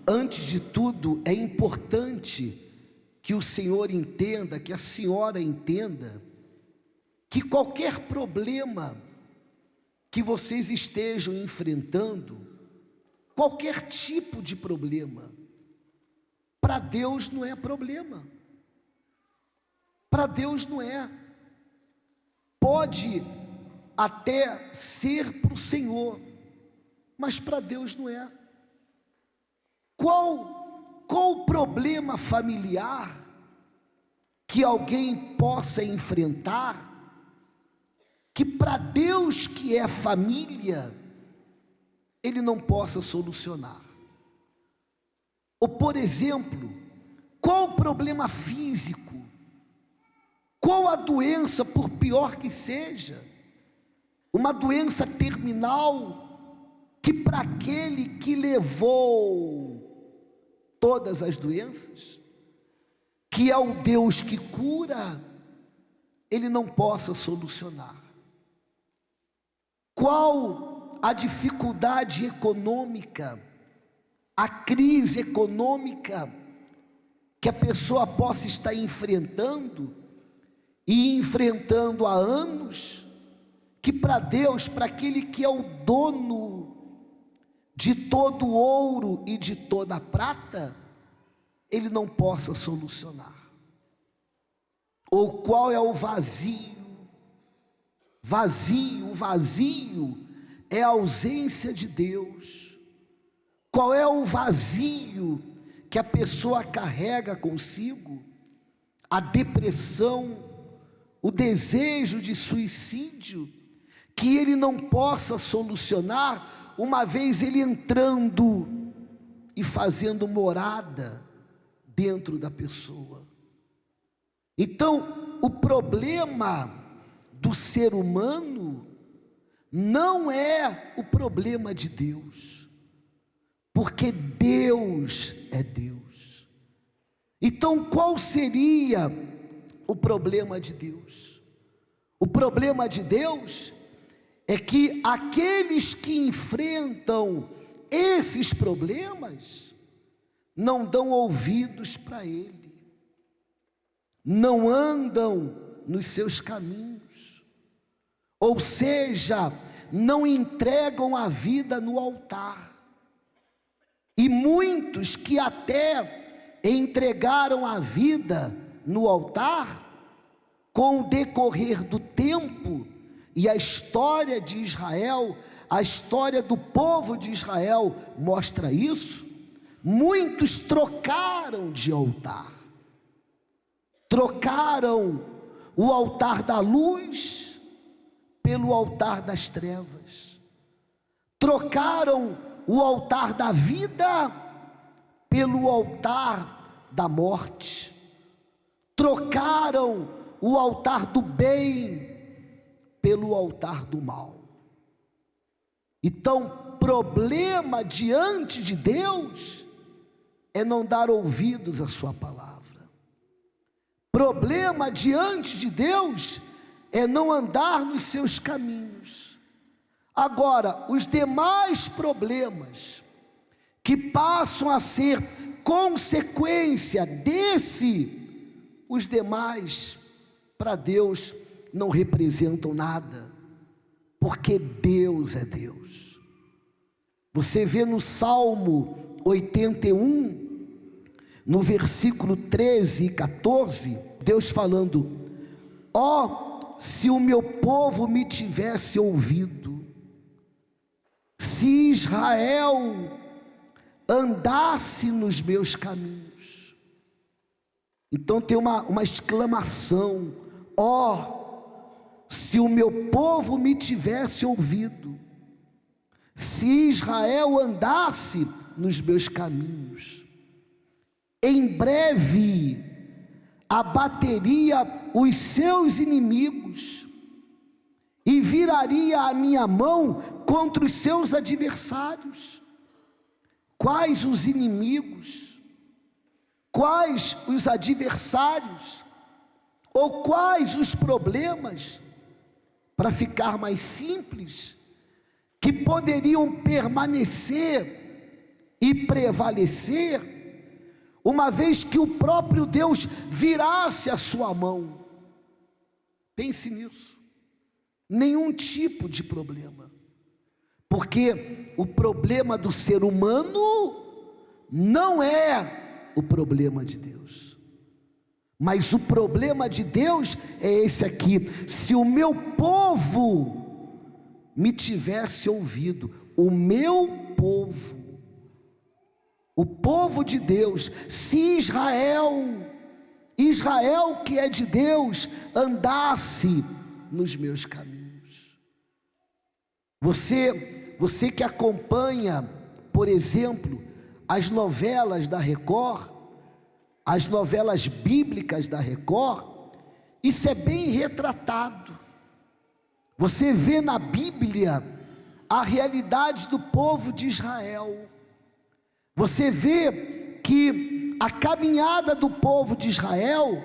antes de tudo, é importante que o senhor entenda, que a senhora entenda, que qualquer problema que vocês estejam enfrentando, qualquer tipo de problema, para Deus não é problema. Para Deus não é. Pode até ser para o Senhor, mas para Deus não é. Qual o problema familiar que alguém possa enfrentar, que para Deus, que é família, Ele não possa solucionar? Ou, por exemplo, qual o problema físico, qual a doença, por pior que seja, uma doença terminal, que para aquele que levou todas as doenças, que é o Deus que cura, Ele não possa solucionar? Qual a dificuldade econômica, a crise econômica que a pessoa possa estar enfrentando e enfrentando há anos, que para Deus, para aquele que é o dono de todo o ouro e de toda a prata, Ele não possa solucionar? Ou qual é o vazio? O vazio é a ausência de Deus. Qual é o vazio que a pessoa carrega consigo? A depressão, o desejo de suicídio, que ele não possa solucionar, uma vez ele entrando e fazendo morada dentro da pessoa. Então, o problema do ser humano não é o problema de Deus, porque Deus é Deus. Então, qual seria o problema de Deus? O problema de Deus é que aqueles que enfrentam esses problemas não dão ouvidos para Ele, não andam nos seus caminhos, ou seja, não entregam a vida no altar. E muitos que até entregaram a vida no altar, com o decorrer do tempo, e a história de Israel, a história do povo de Israel mostra isso, muitos trocaram de altar, trocaram o altar da luz pelo altar das trevas, trocaram o altar da vida pelo altar da morte, trocaram o altar do bem pelo altar do mal. Então, problema diante de Deus é não dar ouvidos à sua palavra. Problema diante de Deus é não andar nos seus caminhos. Agora, os demais problemas que passam a ser consequência os demais, para Deus, não representam nada, porque Deus é Deus. Você vê no Salmo 81, no versículo 13 e 14, Deus falando: ó, se o meu povo me tivesse ouvido, se Israel andasse nos meus caminhos. Então tem uma exclamação: ó, se o meu povo me tivesse ouvido, se Israel andasse nos meus caminhos, em breve abateria os seus inimigos e viraria a minha mão contra os seus adversários. Quais os inimigos? Quais os adversários? Ou quais os problemas, para ficar mais simples, que poderiam permanecer e prevalecer, uma vez que o próprio Deus virasse a sua mão. Pense nisso. Nenhum tipo de problema, porque o problema do ser humano não é o problema de Deus, mas o problema de Deus é esse aqui: se o meu povo me tivesse ouvido, o meu povo, o povo de Deus, se Israel que é de Deus, andasse nos meus caminhos. Você que acompanha, por exemplo, as novelas da Record, as novelas bíblicas da Record, isso é bem retratado. Você vê na Bíblia a realidade do povo de Israel. Você vê que a caminhada do povo de Israel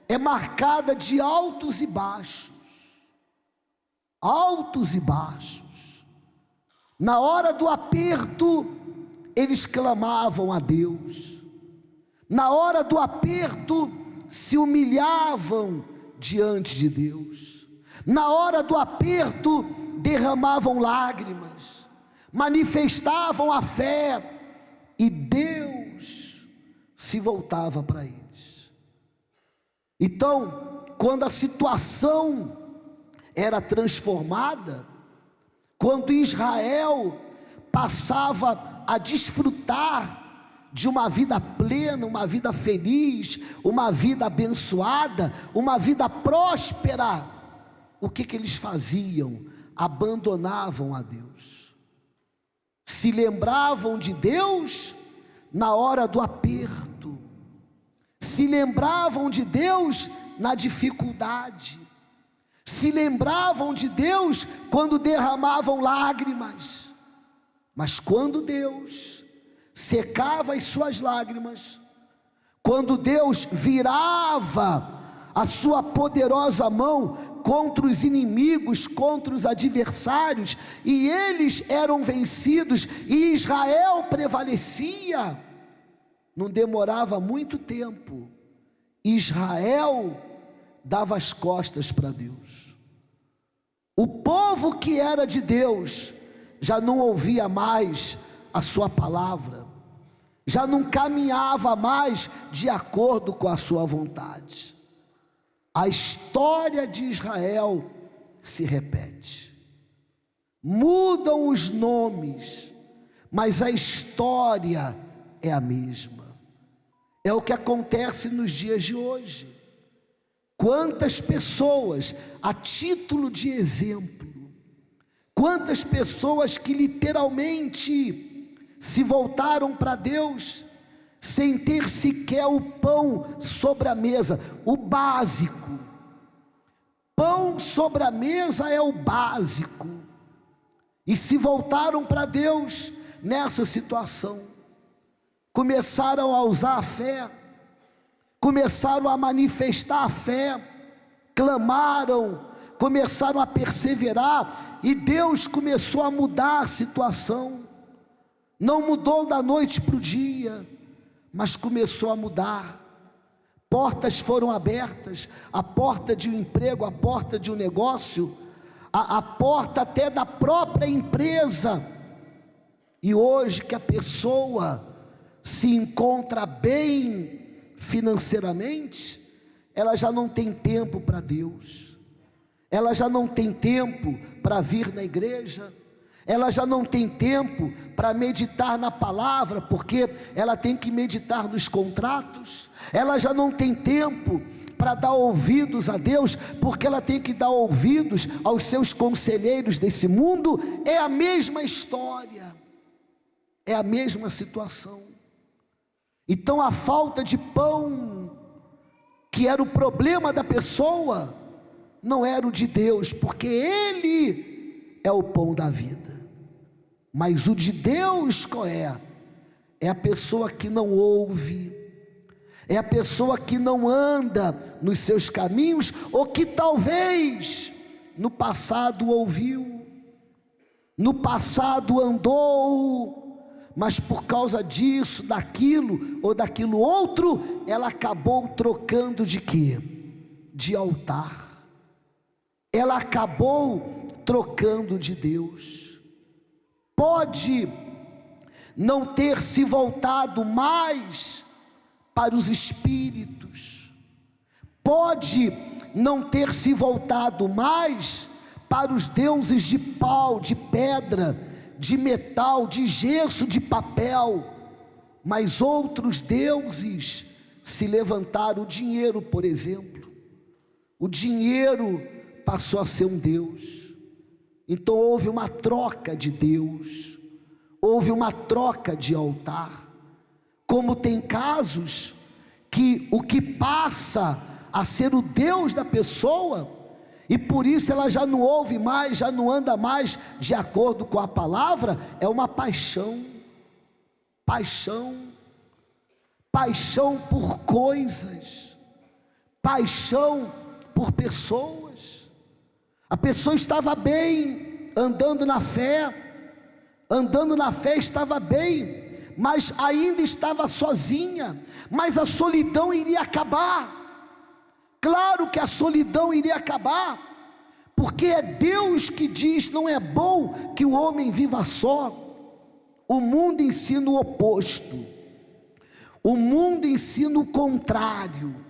é marcada de altos e baixos. Altos e baixos. Na hora do aperto, eles clamavam a Deus. Na hora do aperto, se humilhavam diante de Deus. Na hora do aperto, derramavam lágrimas, manifestavam a fé, e Deus se voltava para eles. Então, quando a situação era transformada, quando Israel passava a desfrutar de uma vida plena, uma vida feliz, uma vida abençoada, uma vida próspera, o que eles faziam? Abandonavam a Deus, se lembravam de Deus na hora do aperto, se lembravam de Deus na dificuldade, se lembravam de Deus quando derramavam lágrimas. Mas quando Deus secava as suas lágrimas, quando Deus virava a sua poderosa mão contra os inimigos, contra os adversários, e eles eram vencidos, e Israel prevalecia, não demorava muito tempo, Israel dava as costas para Deus. O povo que era de Deus já não ouvia mais a sua palavra, já não caminhava mais de acordo com a sua vontade. A história de Israel se repete, mudam os nomes, mas a história é a mesma. É o que acontece nos dias de hoje. Quantas pessoas, a título de exemplo, quantas pessoas que literalmente se voltaram para Deus sem ter sequer o pão sobre a mesa, o básico. Pão sobre a mesa é o básico. E se voltaram para Deus nessa situação, começaram a usar a fé, começaram a manifestar a fé, clamaram, começaram a perseverar, e Deus começou a mudar a situação. Não mudou da noite para o dia, mas começou a mudar. Portas foram abertas, a porta de um emprego, a porta de um negócio, a porta até da própria empresa. E hoje que a pessoa se encontra bem financeiramente, ela já não tem tempo para Deus, ela já não tem tempo para vir na igreja, ela já não tem tempo para meditar na palavra, porque ela tem que meditar nos contratos, ela já não tem tempo para dar ouvidos a Deus, porque ela tem que dar ouvidos aos seus conselheiros desse mundo. É a mesma história, é a mesma situação. Então a falta de pão, que era o problema da pessoa, não era o de Deus, porque Ele é o pão da vida. Mas o de Deus qual é? É a pessoa que não ouve, é a pessoa que não anda nos seus caminhos, ou que talvez no passado ouviu, no passado andou, mas por causa disso, daquilo ou daquilo outro, ela acabou trocando de quê? De altar. Ela acabou trocando de Deus. Pode não ter se voltado mais para os espíritos, pode não ter se voltado mais para os deuses de pau, de pedra, de metal, de gesso, de papel, mas outros deuses se levantaram. O dinheiro, por exemplo, o dinheiro passou a ser um Deus. Então houve uma troca de Deus, houve uma troca de altar. Como tem casos que o que passa a ser o Deus da pessoa, e por isso ela já não ouve mais, já não anda mais de acordo com a palavra, é uma paixão, paixão por coisas, paixão por pessoas. A pessoa estava bem, andando na fé estava bem, mas ainda estava sozinha, mas a solidão iria acabar. Claro que a solidão iria acabar, porque é Deus que diz: não é bom que o homem viva só. O mundo ensina o oposto, o mundo ensina o contrário.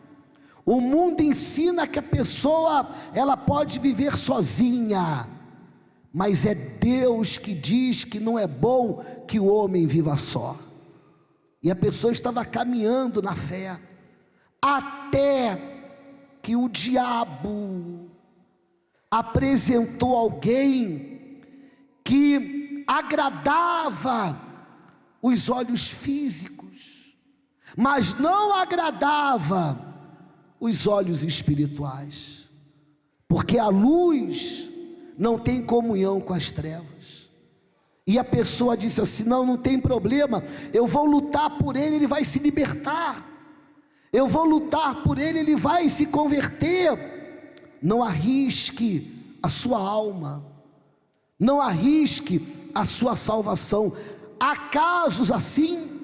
O mundo ensina que a pessoa, ela pode viver sozinha, mas é Deus que diz que não é bom que o homem viva só. E a pessoa estava caminhando na fé, até que o diabo apresentou alguém que agradava os olhos físicos, mas não agradava os olhos espirituais, porque a luz não tem comunhão com as trevas. E a pessoa disse assim: não tem problema, eu vou lutar por ele, ele vai se libertar, eu vou lutar por ele, ele vai se converter. Não arrisque a sua alma, não arrisque a sua salvação. Há casos assim,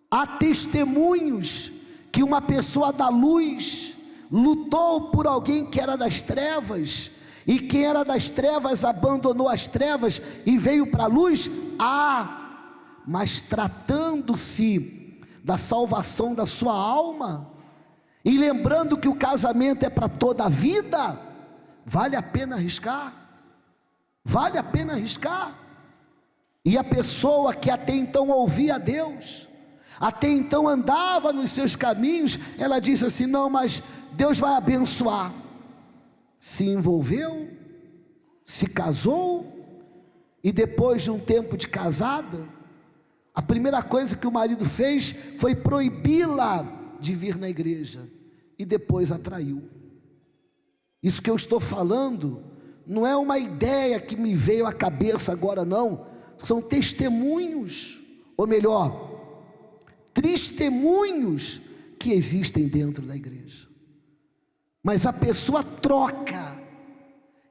há testemunhos que uma pessoa da luz lutou por alguém que era das trevas, e quem era das trevas abandonou as trevas e veio para a luz. Mas tratando-se da salvação da sua alma, e lembrando que o casamento é para toda a vida, vale a pena arriscar, vale a pena arriscar. E a pessoa que até então ouvia a Deus, até então andava nos seus caminhos, ela disse assim: não, mas Deus vai abençoar. Se envolveu, se casou, e depois de um tempo de casada, a primeira coisa que o marido fez foi proibi-la de vir na igreja, e depois a traiu. Isso que eu estou falando não é uma ideia que me veio à cabeça agora, não. São testemunhos, ou melhor, testemunhos que existem dentro da igreja. Mas a pessoa troca,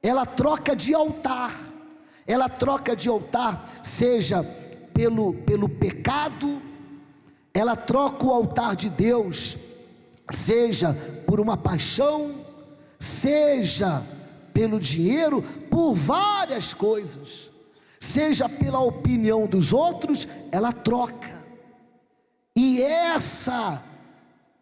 ela troca de altar, seja pelo pecado, ela troca o altar de Deus, seja por uma paixão, seja pelo dinheiro, por várias coisas, seja pela opinião dos outros, ela troca. E essa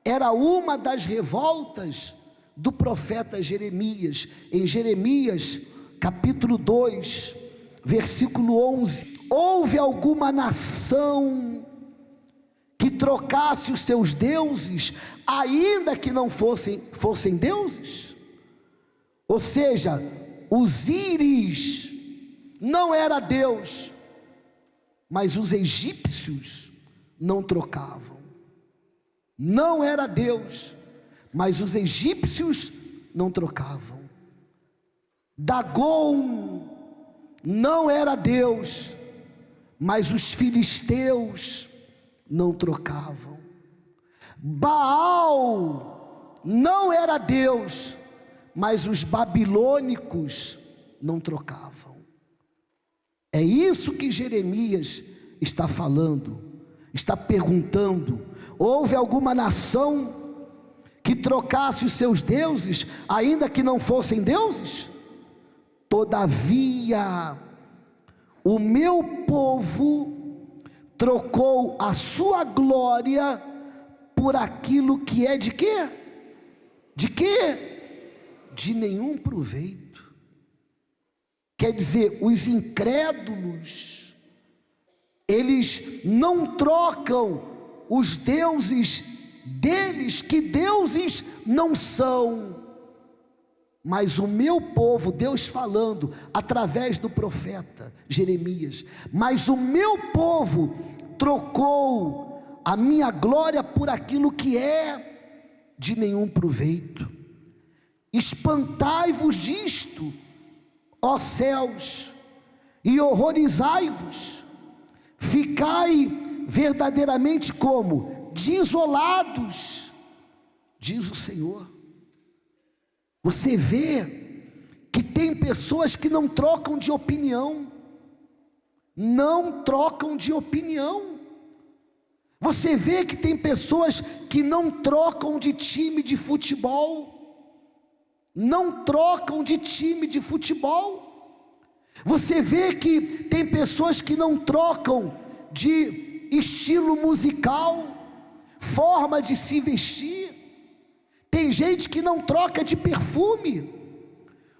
era uma das revoltas do profeta Jeremias. Em Jeremias capítulo 2, versículo 11: houve alguma nação que trocasse os seus deuses, ainda que não fossem deuses? Ou seja, Osíris não era Deus, mas os egípcios não trocavam. Não era Deus, mas os egípcios não trocavam. Dagon não era Deus, mas os filisteus não trocavam. Baal não era Deus, mas os babilônicos não trocavam. É isso que Jeremias está falando, está perguntando: houve alguma nação que trocasse os seus deuses, ainda que não fossem deuses? Todavia, o meu povo trocou a sua glória por aquilo que é de quê? De quê? De nenhum proveito. Quer dizer, os incrédulos, eles não trocam os deuses deles, que deuses não são. Mas o meu povo, Deus falando através do profeta Jeremias, mas o meu povo trocou a minha glória por aquilo que é de nenhum proveito. Espantai-vos disto, ó céus, e horrorizai-vos, ficai verdadeiramente como? Desolados, diz o Senhor. Você vê que tem pessoas que não trocam de opinião, não trocam de opinião. Você vê que tem pessoas que não trocam de time de futebol, não trocam de time de futebol. Você vê que tem pessoas que não trocam de estilo musical, forma de se vestir. Tem gente que não troca de perfume,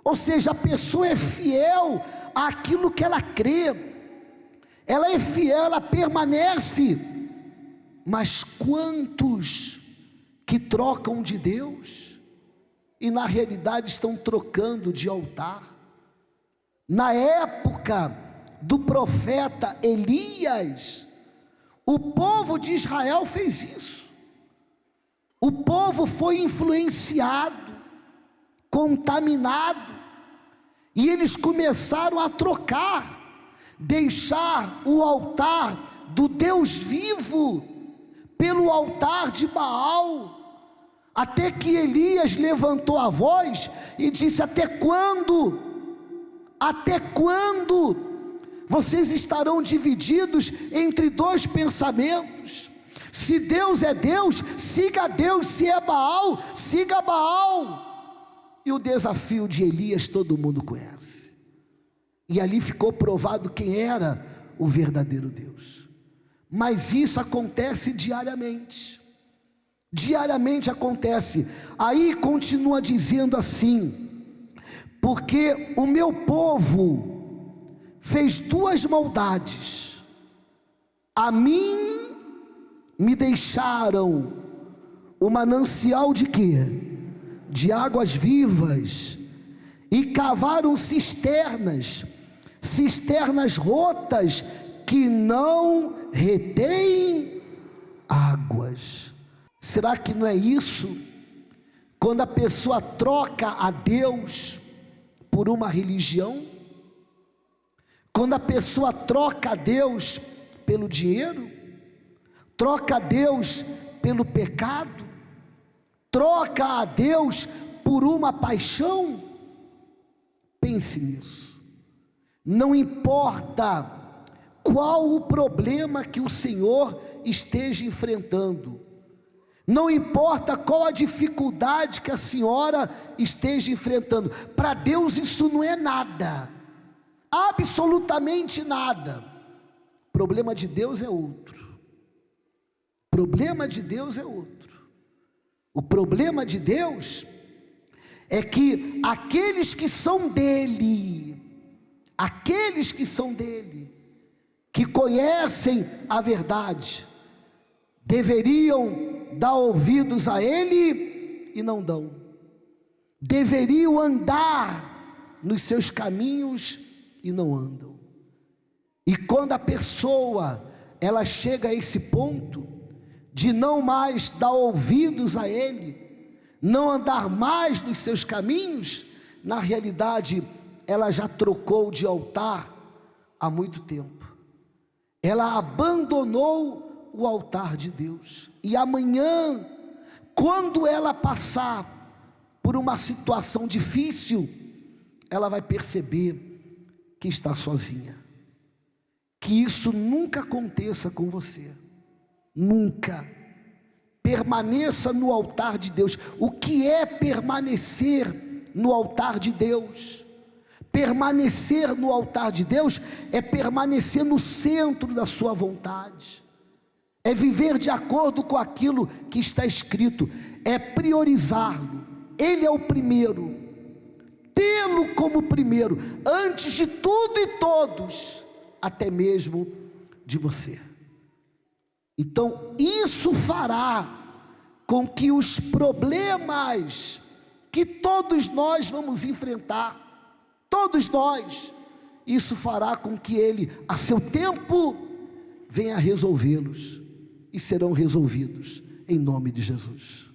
ou seja, a pessoa é fiel àquilo que ela crê, ela é fiel, ela permanece. Mas quantos que trocam de Deus e na realidade estão trocando de altar? Na época do profeta Elias, o povo de Israel fez isso. O povo foi influenciado, contaminado, e eles começaram a trocar, deixar o altar do Deus vivo pelo altar de Baal, até que Elias levantou a voz e disse: até quando vocês estarão divididos entre dois pensamentos? Se Deus é Deus, siga Deus; se é Baal, siga Baal. E o desafio de Elias todo mundo conhece, e ali ficou provado quem era o verdadeiro Deus. Mas isso acontece diariamente, diariamente acontece. Aí continua dizendo assim: porque o meu povo fez duas maldades, a mim me deixaram o manancial de quê? De águas vivas, e cavaram cisternas rotas, que não retêm águas. Será que não é isso? Quando a pessoa troca a Deus por uma religião, quando a pessoa troca a Deus pelo dinheiro, troca a Deus pelo pecado, troca a Deus por uma paixão. Pense nisso. Não importa qual o problema que o Senhor esteja enfrentando, não importa qual a dificuldade que a senhora esteja enfrentando, para Deus isso não é nada, absolutamente nada. O problema de Deus é outro. O problema de Deus é outro. O problema de Deus é que aqueles que são dele, que conhecem a verdade, deveriam dar ouvidos a ele e não dão, deveriam andar nos seus caminhos e não andam. E quando a pessoa ela chega a esse ponto de não mais dar ouvidos a ele, não andar mais nos seus caminhos, na realidade ela já trocou de altar há muito tempo. Ela abandonou o altar de Deus, e amanhã, quando ela passar por uma situação difícil, ela vai perceber que está sozinha, que isso nunca aconteça com você. Nunca. Permaneça no altar de Deus. O que é permanecer no altar de Deus? Permanecer no altar de Deus é permanecer no centro da sua vontade, é viver de acordo com aquilo que está escrito, é priorizá-lo. Ele é o primeiro, tê-lo como primeiro, antes de tudo e todos, até mesmo de você. Então isso fará com que os problemas que todos nós vamos enfrentar, todos nós, isso fará com que Ele, a seu tempo, venha resolvê-los, e serão resolvidos, em nome de Jesus.